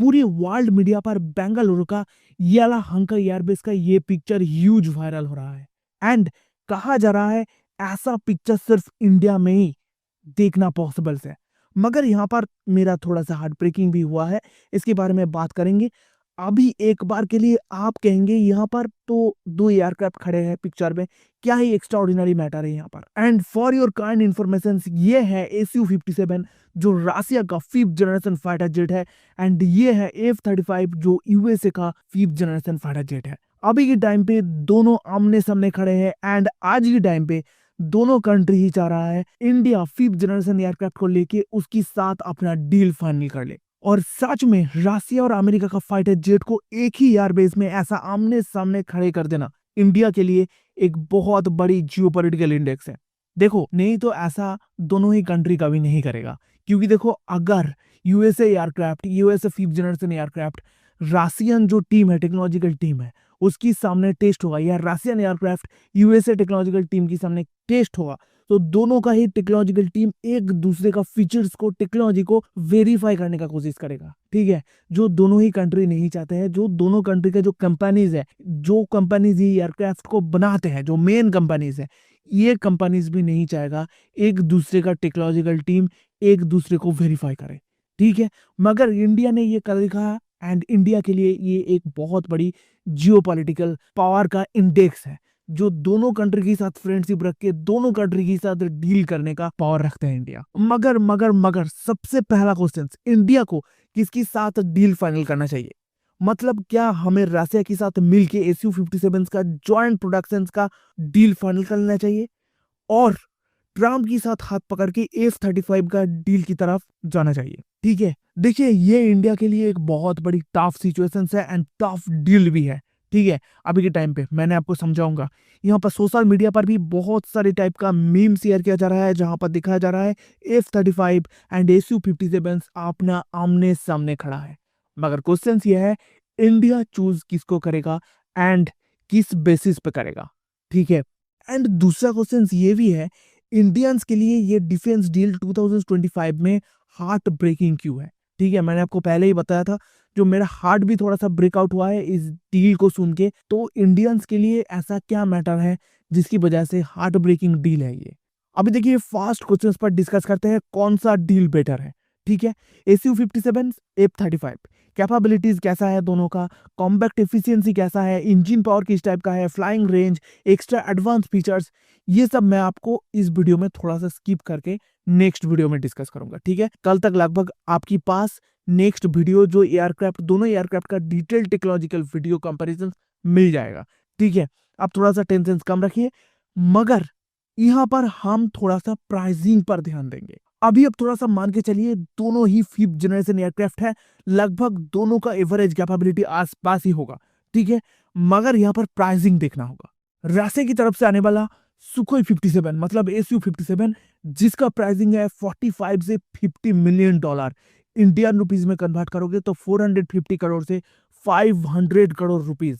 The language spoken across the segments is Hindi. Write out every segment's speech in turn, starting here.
पूरी वर्ल्ड मीडिया पर बेंगलुरु का येलाहंका एयरबेस का ये पिक्चर ह्यूज वायरल हो रहा है। एंड कहा जा रहा है ऐसा पिक्चर सिर्फ इंडिया में ही देखना पॉसिबल है। मगर यहाँ पर मेरा थोड़ा सा हार्ट ब्रेकिंग भी हुआ है, इसके बारे में बात करेंगे। अभी एक बार के लिए आप कहेंगे यहाँ पर तो दो एयरक्राफ्ट खड़े हैं पिक्चर में, क्या ही एक्स्ट्रा ऑर्डिनरी मैटर है यहाँ पर। And for your kind information, ये है SU-57 जो रसिया का 5th जनरेशन फाइटर जेट है। एंड ये है F-35 जो USA का 5th जनरेशन फाइटर जेट है। अभी के टाइम पे दोनों आमने सामने खड़े हैं। एंड आज के टाइम पे दोनों कंट्री ही चाह रहा है इंडिया 5th जनरेशन एयरक्राफ्ट को लेके उसकी साथ अपना डील फाइनल कर ले। और सच में रसिया और अमेरिका का फाइटर जेट को एक ही एयरबेस में ऐसा आमने सामने खड़े कर देना इंडिया के लिए एक बहुत बड़ी जियोपॉलिटिकल इंडेक्स है। देखो, नहीं तो ऐसा दोनों ही कंट्री कभी नहीं करेगा, क्योंकि देखो अगर USA aircraft, USA 5th generation aircraft Russian जो टीम है, टेक्नोलॉजिकल टीम है, उसकी सामने टेस्ट होगा, या Russian aircraft USA technological team के सामने टेस्ट होगा, तो दोनों का ही टेक्नोलॉजिकल टीम एक दूसरे का फीचर्स को, टेक्नोलॉजी को वेरीफाई करने का कोशिश करेगा। ठीक है, जो दोनों ही कंट्री नहीं चाहते हैं, जो दोनों कंट्री के जो कंपनीज है, जो कंपनीज ही एयरक्राफ्ट को बनाते हैं, जो मेन कंपनीज है, ये कंपनीज भी नहीं चाहेगा एक दूसरे का टेक्नोलॉजिकल टीम एक दूसरे को वेरीफाई करे। ठीक है, मगर इंडिया ने ये कर दिखाया। एंड इंडिया के लिए ये एक बहुत बड़ी जियोपॉलिटिकल पावर का इंडेक्स है, जो दोनों कंट्री के साथ फ्रेंडशिप रख के दोनों कंट्री के साथ डील करने का पावर रखते हैं इंडिया। मगर मगर मगर सबसे पहला क्वेश्चन, इंडिया को किसके साथ डील फाइनल करना चाहिए? मतलब क्या हमें रसिया के साथ मिलके SU-57 का जॉइंट प्रोडक्शन का डील फाइनल कर लेना चाहिए, और ट्रम्प के साथ हाथ पकड़ के F-35 का डील की तरफ जाना चाहिए? ठीक है, देखिए ये इंडिया के लिए एक बहुत बड़ी टफ सिचुएशन है एंड टफ डील भी है। ठीक है, अभी के टाइम पे मैंने आपको समझाऊंगा। यहाँ पर सोशल मीडिया पर भी बहुत सारे टाइप का मीम शेयर किया जा रहा है, जहां पर दिखाया जा रहा है F-35 एंड SU-57 अपना आमने सामने खड़ा है। मगर क्वेश्चन ये है, इंडिया चूज किसको करेगा एंड किस बेसिस पे करेगा? ठीक है, एंड दूसरा क्वेश्चन ये भी है, इंडियंस के लिए ये डिफेंस डील 2025 में हार्ट ब्रेकिंग क्यों है? ठीक है, मैंने आपको पहले ही बताया था, जो मेरा हार्ट भी थोड़ा सा ब्रेकआउट हुआ है इस डील को सुन के। तो इंडियंस के लिए ऐसा क्या मैटर है जिसकी वजह से हार्ट ब्रेकिंग डील है ये? अभी देखिए फास्ट क्वेश्चंस पर डिस्कस करते हैं कौन सा डील बेटर है। ठीक है, SU-57, F-35 कैपेबिलिटीज कैसा है दोनों का, कॉम्बैक्ट एफिशिएंसी कैसा है, इंजन पावर किस टाइप का है, flying range, extra advance features, ये सब मैं आपको इस वीडियो में थोड़ा सा स्किप करके नेक्स्ट वीडियो में डिस्कस करूंगा। ठीक है, कल तक लगभग आपके पास नेक्स्ट वीडियो जो एयरक्राफ्ट, दोनों एयरक्राफ्ट का डिटेल टेक्नोलॉजिकल वीडियो कंपैरिजन मिल जाएगा। ठीक है, आप थोड़ा सा टेंशन कम रखिए, मगर यहाँ पर हम थोड़ा सा प्राइसिंग पर ध्यान देंगे। अभी अब थोड़ा सा मान के चलिए दोनों ही 5th जनरेशन एयरक्राफ्ट है, लगभग दोनों का एवरेज कैपेबिलिटी आसपास ही होगा। ठीक है, मगर यहाँ पर प्राइसिंग देखना होगा। रसिया की तरफ से आने वाला सुखोई 57 मतलब SU-57, जिसका प्राइसिंग है 45 से 50 मिलियन डॉलर, इंडियन रुपीज में कन्वर्ट करोगे तो 450 करोड़ से 500 करोड़ रुपीज।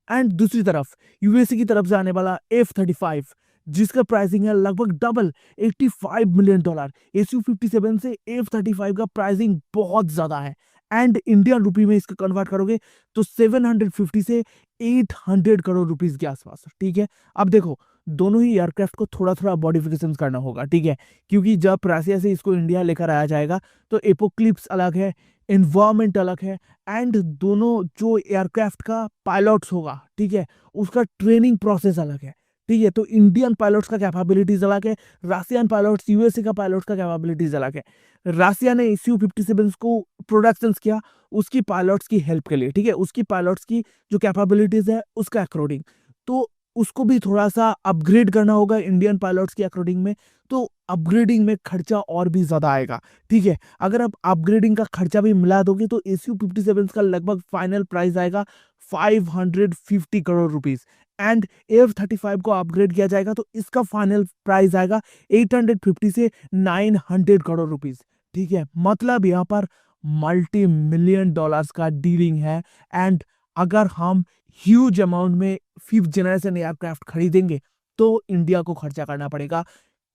एंड दूसरी तरफ यूएसए की तरफ से आने वाला F-35, जिसका प्राइसिंग है लगभग डबल 85 मिलियन डॉलर। SU-57 से F-35 का प्राइसिंग बहुत ज्यादा है। एंड इंडियन रुपी में इसको कन्वर्ट करोगे तो 750 से 800 करोड़ रुपीस के आसपास। ठीक है, अब देखो दोनों ही एयरक्राफ्ट को थोड़ा थोड़ा मॉडिफिकेशन करना होगा। ठीक है, क्योंकि जब रसिया से इसको इंडिया लेकर आया जाएगा तो एपोक्लिप्स अलग है, एनवायरमेंट अलग है, एंड दोनों जो एयरक्राफ्ट का पायलट्स होगा, ठीक है, उसका ट्रेनिंग प्रोसेस अलग है। ठीक है, तो इंडियन पायलट्स का कैपेबिलिटीज अलग है, रसियन पायलट्स, यूएसए का पायलट्स का कैपेबिलिटीज अलग है। रसिया ने SU-57 को प्रोडक्शन किया उसकी पायलट्स की हेल्प के लिए। ठीक है, उसकी पायलट्स की जो कैपेबिलिटीज है उसका अकॉर्डिंग, तो उसको भी थोड़ा सा अपग्रेड करना होगा इंडियन पायलट्स के अकॉर्डिंग में, तो अपग्रेडिंग में खर्चा और भी ज्यादा आएगा। ठीक है, अगर आप अपग्रेडिंग का खर्चा भी मिला दोगे तो SU-57 का लगभग फाइनल प्राइस आएगा 550 करोड़ रुपीस। एंड F-35 को अपग्रेड किया जाएगा तो इसका फाइनल प्राइस आएगा 850 से 900 करोड़ रुपीस। ठीक है, मतलब यहाँ पर मल्टी मिलियन डॉलर्स का डीलिंग है। एंड अगर हम ह्यूज अमाउंट में 5th जनरेशन एयरक्राफ्ट खरीदेंगे तो इंडिया को खर्चा करना पड़ेगा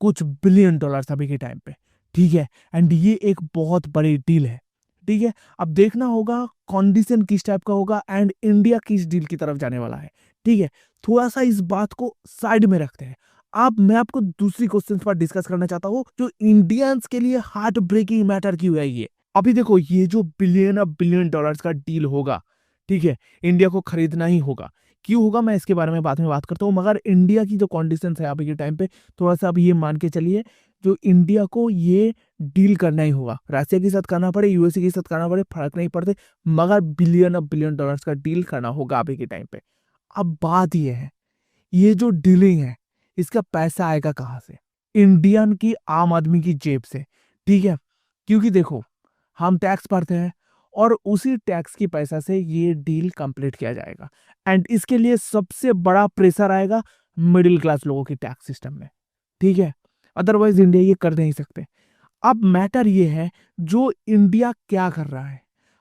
कुछ बिलियन डॉलर्स अभी के टाइम पे। ठीक है, एंड ये एक बहुत बड़ी डील है। ठीक है, अब देखना होगा कंडीशन किस टाइप का होगा एंड इंडिया किस डील की तरफ जाने वाला है। ठीक है, थोड़ा सा इस बात को साइड में रखते हैं। अब मैं आपको दूसरी क्वेश्चन पर डिस्कस करना चाहता हूँ, जो इंडियंस के लिए हार्ट ब्रेकिंग मैटर क्यों है ये। अभी देखो, ये जो बिलियन डॉलर्स का डील होगा, ठीक है, इंडिया को खरीदना ही होगा। क्यों होगा मैं इसके बारे में बाद में बात करता हूँ, मगर इंडिया की जो कंडीशंस है अभी के टाइम पे, थोड़ा सा अब ये मान के चलिए, जो इंडिया को ये डील करना ही होगा। रशिया के साथ करना पड़े, यूएसए के साथ करना पड़े, फर्क नहीं पड़ते, मगर बिलियन डॉलर्स का डील करना होगा अभी के टाइम पे। अब बात ये है, ये जो डीलिंग है, इसका पैसा आएगा कहाँ से? इंडियन की आम आदमी की जेब से। ठीक है, क्योंकि देखो, हम टैक्स भरते हैं और उसी टैक्स की पैसा से ये डील कंप्लीट किया जाएगा एंड इसके लिए सबसे बड़ा प्रेशर आएगा मिडिल क्लास लोगों की टैक्स सिस्टम में। ठीक है, अदरवाइज इंडिया ये कर नहीं सकते। अब मैटर ये है, जो इंडिया क्या कर रहा है,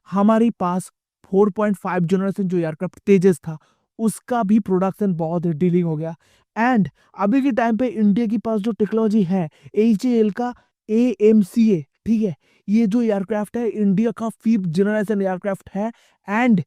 हमारे पास 4.5 जनरेशन जो एयरक्राफ्ट तेजस था, उसका भी प्रोडक्शन बहुत डीलिंग हो गया एंड अभी के टाइम पे इंडिया के पास जो टेक्नोलॉजी है, HAL का AMCA, ठीक है, ये जो एयरक्राफ्ट है इंडिया का 5th जनरेशन एयरक्राफ्ट है एंड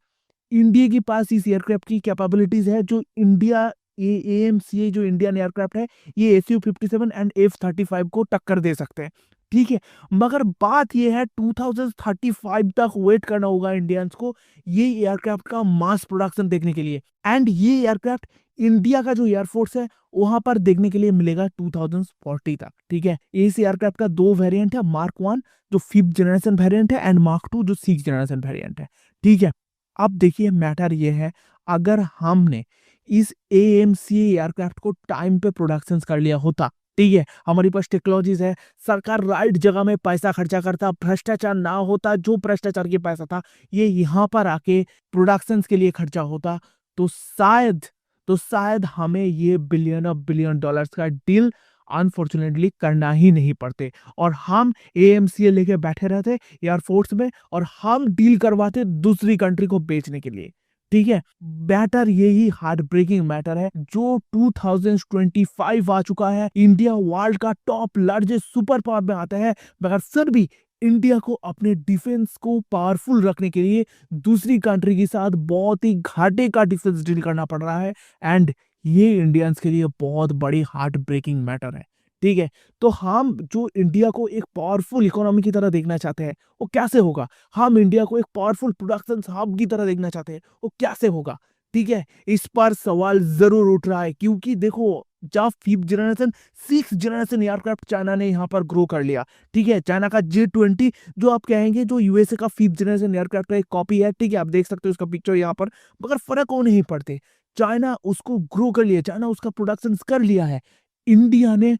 इंडिया के पास इस एयरक्राफ्ट की कैपेबिलिटीज है, जो इंडिया AMCA जो इंडियन एयरक्राफ्ट है, ये SU-57 एंड F-35 को टक्कर दे सकते हैं। ठीक है, मगर बात ये है 2035 तक वेट करना होगा इंडियंस को ये एयरक्राफ्ट का मास प्रोडक्शन देखने के लिए एंड ये एयरक्राफ्ट इंडिया का जो एयरफोर्स है वहां पर देखने के लिए मिलेगा 2040 तक। ठीक है, इस एयरक्राफ्ट का 2 वेरिएंट है, मार्क 1 जो 5th जनरेशन वेरिएंट है एंड मार्क 2 जो 6th जनरेशन वेरिएंट है। ठीक है, अब देखिए मैटर ये है, अगर हमने इस AMCA एयरक्राफ्ट को टाइम पे प्रोडक्शन कर लिया होता, ठीक है, हमारे पास टेक्नोलॉजीज है, सरकार राइट जगह में पैसा खर्चा करता, भ्रष्टाचार ना होता, जो भ्रष्टाचार के पैसा था ये यहाँ पर आके प्रोडक्शन के लिए खर्चा होता, तो शायद हमें ये बिलियन डॉलर्स का डील अनफॉर्चुनेटली करना ही नहीं पड़ते और हम AMCA लेके बैठे रहते एयरफोर्स में और हम डील करवाते दूसरी कंट्री को बेचने के लिए। ठीक है, मैटर यही हार्ट ब्रेकिंग मैटर है, जो 2025 आ चुका है, इंडिया वर्ल्ड का टॉप लार्जेस्ट सुपर पावर में आता है, मगर फिर भी इंडिया को अपने डिफेंस को पावरफुल रखने के लिए दूसरी कंट्री के साथ बहुत ही घाटे का डिफेंस डील करना पड़ रहा है एंड ये इंडियंस के लिए बहुत बड़ी हार्ट ब्रेकिंग मैटर है। ठीक है, तो हम जो इंडिया को एक पावरफुल इकोनॉमी की तरह देखना चाहते हैं, वो कैसे होगा? हम इंडिया को एक पावरफुल प्रोडक्शन हब की तरह देखना चाहते हैं, वो कैसे होगा? ठीक है, इस पर सवाल जरूर उठ रहा है, क्योंकि देखो, जब 5th generation 6th generation aircraft China ने यहाँ पर ग्रो कर लिया। ठीक है, चाइना का J-20 जो आप कहेंगे जो यूएसए का 5th जनरेशन एयरक्राफ्ट का एक कॉपी है, ठीक है, आप देख सकते हो उसका पिक्चर यहाँ पर, मगर फर्क वो नहीं पड़ते। चाइना उसको ग्रो कर लिया, चाइना उसका प्रोडक्शन कर लिया है, इंडिया ने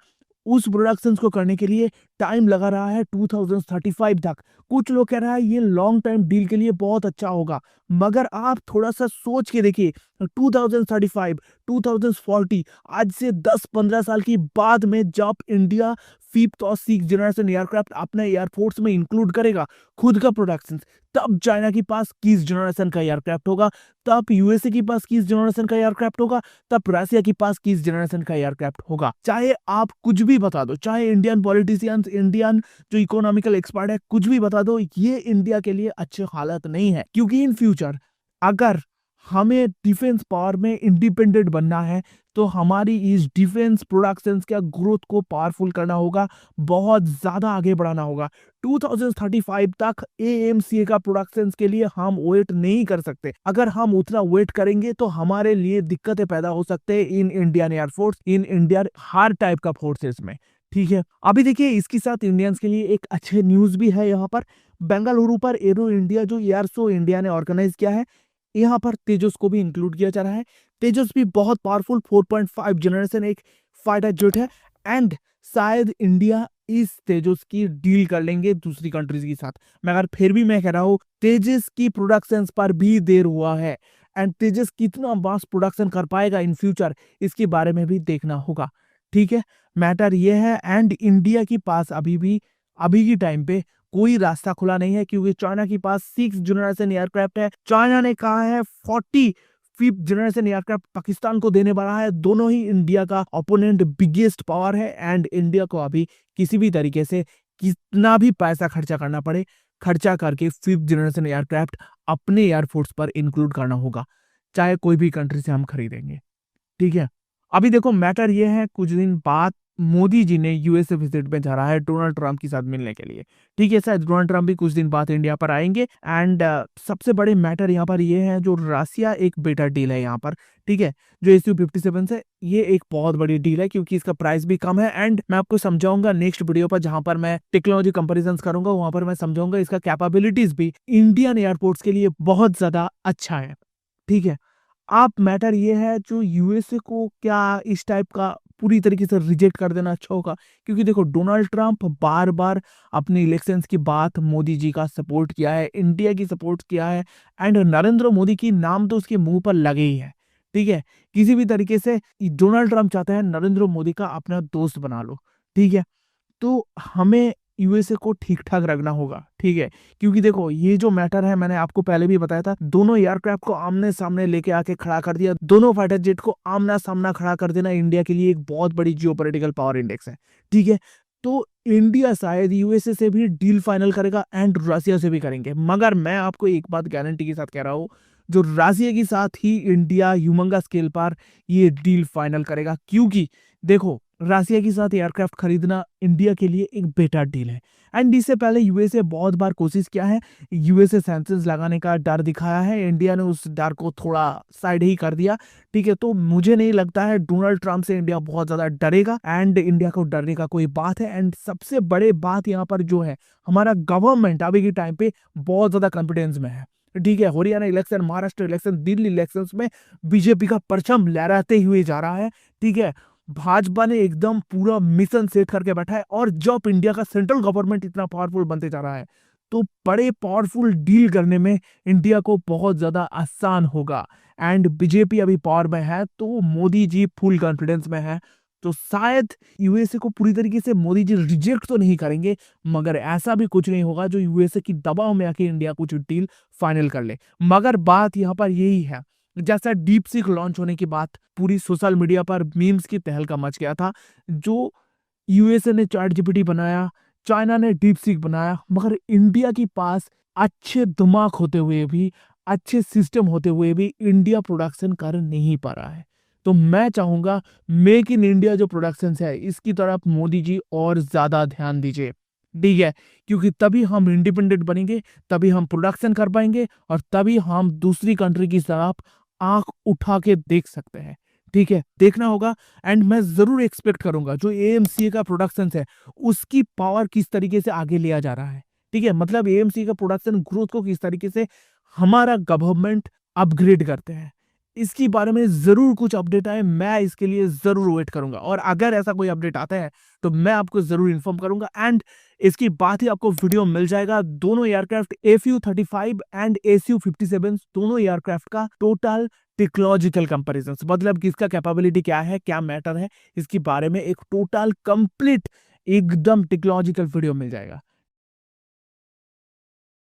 उस प्रोडक्शंस को करने के लिए टाइम लगा रहा है 2035 तक। कुछ लोग कह रहा है ये लॉन्ग टाइम डील के लिए बहुत अच्छा होगा, मगर आप थोड़ा सा सोच के देखिए, 2035 2040 आज से 10-15 साल की बाद में जब इंडिया 5th और 6th जनरेशन एयरक्राफ्ट अपने एयरफोर्स में इंक्लूड करेगा खुद का प्रोडक्शन, तब चाइना के पास किस जनरेशन का एयरक्राफ्ट होगा, तब यूएसए के पास किस जनरेशन का एयरक्राफ्ट होगा, तब रशिया के पास किस जनरेशन का एयरक्राफ्ट होगा। चाहे आप कुछ भी बता दो, चाहे इंडियन पॉलिटिशियंस, इंडियन जो इकोनॉमिकल एक्सपर्ट है, कुछ भी बता दो, ये इंडिया के लिए अच्छी हालत नहीं है, क्योंकि इन फ्यूचर अगर हमें डिफेंस पावर में इंडिपेंडेंट बनना है तो हमारी इस डिफेंस प्रोडक्शन का ग्रोथ को पावरफुल करना होगा, बहुत ज्यादा आगे बढ़ाना होगा। 2035 तक AMCA का प्रोडक्शन के लिए हम वेट नहीं कर सकते। अगर हम उतना वेट करेंगे तो हमारे लिए दिक्कतें पैदा हो सकते हैं in Indian air force, in Indian her type का फोर्सेस में। ठीक है, अभी देखिए इसके साथ इंडियंस के लिए एक अच्छे न्यूज भी है। यहाँ पर बेंगलुरु पर एरो इंडिया जो एयर शो इंडिया ने ऑर्गेनाइज किया है, यहाँ पर तेजस को भी इंक्लूड किया जा रहा है। तेजस भी बहुत पावरफुल 4.5 जनरेशन एक फाइटर जेट है एंड शायद इंडिया इस तेजस की डील कर लेंगे दूसरी कंट्रीज के साथ, मगर फिर भी मैं कह रहा हूँ तेजस की प्रोडक्शन पर भी देर हुआ है एंड तेजस कितना मास प्रोडक्शन कर पाएगा इन फ्यूचर, इसके बारे में भी देखना होगा। ठीक है, मैटर ये है एंड इंडिया के पास अभी की टाइम पे कोई रास्ता खुला नहीं है, क्योंकि चाइना के पास 6th जनरेशन एयरक्राफ्ट है। चाइना ने कहा है 45th जनरेशन एयरक्राफ्ट पाकिस्तान को देने वाला है। दोनों ही इंडिया का ओपोनेंट बिगेस्ट पावर है एंड इंडिया को अभी किसी भी तरीके से कितना भी पैसा खर्चा करना पड़े खर्चा करके 5th जनरेशन एयरक्राफ्ट अपने एयरफोर्स पर इंक्लूड करना होगा, चाहे कोई भी कंट्री से हम खरीदेंगे। ठीक है, अभी देखो मैटर ये है, कुछ दिन बाद मोदी जी ने यूएसए विजिट में जा रहा है डोनाल्ड ट्रंप के साथ मिलने के लिए। ठीक है, शायद डोनाल्ड ट्रंप भी कुछ दिन बाद इंडिया पर आएंगे। एंड सबसे बड़े मैटर यहाँ पर ये है, जो रसिया एक बेटर डील है यहाँ पर। ठीक है, जो SU-57 से ये एक बहुत बड़ी डील है, क्योंकि इसका प्राइस भी कम है। एंड मैं आपको समझाऊंगा नेक्स्ट वीडियो पर, जहां पर मैं टेक्नोलॉजी कंपेरिजन करूंगा, वहां पर मैं समझाऊंगा इसका कैपेबिलिटीज भी इंडियन एयरपोर्ट्स के लिए बहुत ज्यादा अच्छा है। ठीक है, आप मैटर ये है, जो यूएसए को क्या इस टाइप का पूरी तरीके से रिजेक्ट कर देना अच्छा होगा, क्योंकि देखो डोनाल्ड ट्रंप बार बार अपने इलेक्शंस की बात मोदी जी का सपोर्ट किया है, इंडिया की सपोर्ट किया है। एंड नरेंद्र मोदी की नाम तो उसके मुंह पर लगे ही है। ठीक है, किसी भी तरीके से डोनाल्ड ट्रंप चाहते हैं नरेंद्र मोदी का अपना दोस्त बना लो। ठीक है, तो हमें यूएसए को ठीक ठाक रखना होगा। ठीक है, क्योंकि देखो ये जो मैटर है, मैंने आपको पहले भी बताया था, दोनों एयरक्राफ्ट को आमने सामने लेके आके खड़ा कर दिया, दोनों फाइटर जेट को आमना सामना खड़ा कर देना इंडिया के लिए एक बहुत बड़ी जियोपॉलिटिकल पावर इंडेक्स है। ठीक है, तो इंडिया शायद यूएसए से भी डील फाइनल करेगा एंड रसिया से भी करेंगे, मगर मैं आपको एक बात गारंटी के साथ कह रहा हूँ, जो रसिया के साथ ही इंडिया ह्यूमंगा स्केल पर ये डील फाइनल करेगा। क्योंकि देखो रसिया के साथ एयरक्राफ्ट खरीदना इंडिया के लिए एक बेटर डील है। एंड इससे पहले यूएसए बहुत बार कोशिश किया है, यूएसए सैंक्शंस लगाने का डर दिखाया है, इंडिया ने उस डर को थोड़ा साइड ही कर दिया। ठीक है, तो मुझे नहीं लगता है डोनाल्ड ट्रंप से इंडिया बहुत ज्यादा डरेगा, एंड इंडिया को डरने का कोई बात है। एंड सबसे बड़े बात यहाँ पर जो है, हमारा गवर्नमेंट अभी के टाइम पे बहुत ज्यादा कॉन्फिडेंस में है। ठीक है, Haryana election, Maharashtra election, Delhi elections में बीजेपी का परचम लहराते हुए जा रहा है। ठीक है, भाजपा ने एकदम पूरा मिशन सेट करके बैठा है, और जब इंडिया का सेंट्रल गवर्नमेंट इतना पावरफुल बनते जा रहा है, तो बड़े पावरफुल डील करने में इंडिया को बहुत ज्यादा आसान होगा। एंड बीजेपी अभी पावर में है, तो मोदी जी फुल कॉन्फिडेंस में है, तो शायद यूएसए को पूरी तरीके से मोदी जी रिजेक्ट तो नहीं करेंगे, मगर ऐसा भी कुछ नहीं होगा जो यूएसए की दबाव में आके इंडिया कुछ डील फाइनल कर ले। मगर बात यहाँ पर यही है, जैसा डीप सीक लॉन्च होने की बात पूरी सोशल मीडिया पर मीम्स की तहलका मच गया था, जो यूएसए ने चैट जीपीटी बनाया, चाइना ने डीप सीक बनाया, मगर इंडिया के पास अच्छे दिमाग होते हुए भी, अच्छे सिस्टम होते हुए भी इंडिया प्रोडक्शन कर नहीं पा रहा है। तो मैं चाहूंगा मेक इन इंडिया जो प्रोडक्शन है, इसकी तरफ मोदी जी और ज्यादा ध्यान दीजिए। ठीक है, क्योंकि तभी हम इंडिपेंडेंट बनेंगे, तभी हम प्रोडक्शन कर पाएंगे, और तभी हम दूसरी कंट्री की तरफ आंख उठा के देख सकते हैं। ठीक है, देखना होगा। एंड मैं जरूर एक्सपेक्ट करूंगा जो एएमसी का प्रोडक्शन है, उसकी पावर किस तरीके से आगे लिया जा रहा है। ठीक है, मतलब एएमसी का प्रोडक्शन ग्रोथ को किस तरीके से हमारा गवर्नमेंट अपग्रेड करते हैं, इसके बारे में जरूर कुछ अपडेट आए, मैं इसके लिए जरूर वेट करूंगा। और अगर ऐसा कोई अपडेट आता है तो मैं आपको जरूर इन्फॉर्म करूंगा। एंड इसकी बात ही आपको वीडियो मिल जाएगा, दोनों एयरक्राफ्ट FU-35 एंड SU-57 दोनों एयरक्राफ्ट का टोटल टेक्नोलॉजिकल कंपैरिजन, मतलब कि इसका कैपेबिलिटी क्या है, क्या मैटर है, इसके बारे में एक टोटल कंप्लीट एकदम टेक्नोलॉजिकल वीडियो मिल जाएगा।